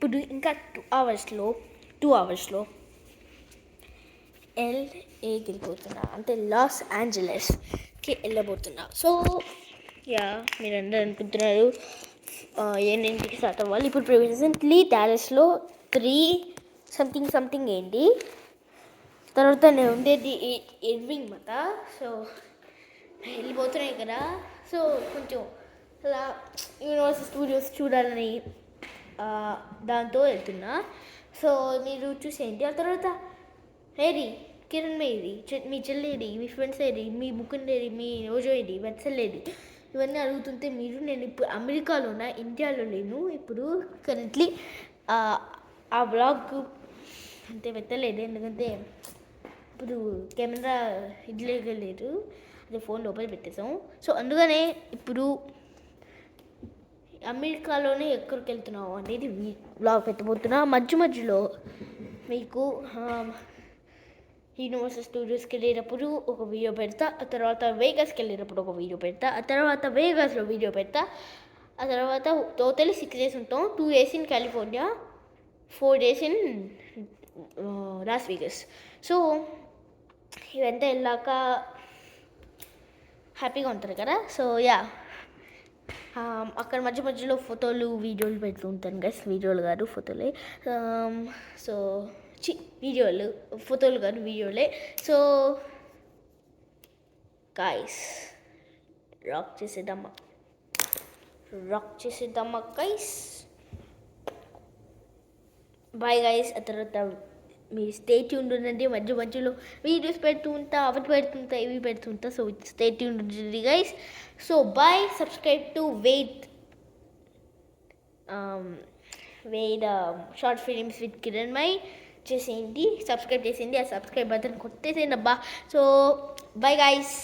ఇప్పుడు ఇంకా 2 అవర్స్లో LAకి వెళ్ళిపోతున్నా, అంటే లాస్ ఏంజలస్కి వెళ్ళబోతున్నా. సో మీరందరూ అనుకుంటున్నారు ఎన్నింటికి స్టార్ట్ అవ్వాలి. ఇప్పుడు ప్రెసెంట్లీ డాలస్లో 3 సంథింగ్ ఏంటి. తర్వాత నేను ఉండేది ఇర్వింగ్ మాట. సో వెళ్ళిపోతున్నాయి కదా. సో కొంచెం అలా యూనివర్సల్ స్టూడియోస్ చూడాలని దాంతో వెళ్తున్నా. సో మీరు చూసేయండి. ఆ తర్వాత ఏది కిరణ్ ఏది, మీ చెల్లేది, మీ ఫ్రెండ్స్ ఏది, మీ ముకుంద్ ఏది, మీ రోజు ఏది, వెత్సల్ ఏది, ఇవన్నీ అడుగుతుంటే నేను ఇప్పుడు అమెరికాలో ఉన్నా, ఇండియాలో లేను. ఇప్పుడు కరెంట్లీ ఆ బ్లాగ్ అంతే పెట్టలేదు, ఎందుకంటే ఇప్పుడు కెమెరా ఇడ్లేదు, అదే ఫోన్ లోపల పెట్టేసాం. సో అందుకనే ఇప్పుడు అమెరికాలోనే ఎక్కడికి వెళ్తున్నావు అనేది బ్లాగ్ పెట్టబోతున్నా. మధ్యలో మీకు యూనివర్సల్ స్టూడియోస్కి వెళ్ళేటప్పుడు ఒక వీడియో పెడతా, ఆ తర్వాత వేగస్కి వెళ్ళేటప్పుడు ఒక వీడియో పెడతా, ఆ తర్వాత వేగస్లో వీడియో పెడతా, ఆ తర్వాత టోటల్ 6 days ఉంటాం. 2 days in California, 4 days in loss Vegas. So ఇవంతా వెళ్ళాక హ్యాపీగా ఉంటారు కదా. సో అక్కడ మధ్యలో ఫోటోలు వీడియోలు పెడుతూ ఉంటాను గైస్. వీడియోలు కాదు ఫోటోలే. సో వీడియోలు, ఫోటోలు కాదు వీడియోలే. సో గాయస్ రాక్ చేసేద్దామా గైస్. Bye guys. ఆ తర్వాత మీరు స్టే ట్యూన్డ్ ఉండండి. మధ్యలో వీడియోస్ పెడుతూ ఉంటా, ఇవి పెడుతుంటా. సో స్టే ట్యూన్డ్ ఉండండి guys. So bye. Subscribe to wait short films with Kiranmai చేసేయండి, సబ్స్క్రైబ్ చేసేయండి. ఆ సబ్స్క్రైబ్ బటన్ కొట్టేసేయండి అబ్బా. So bye guys.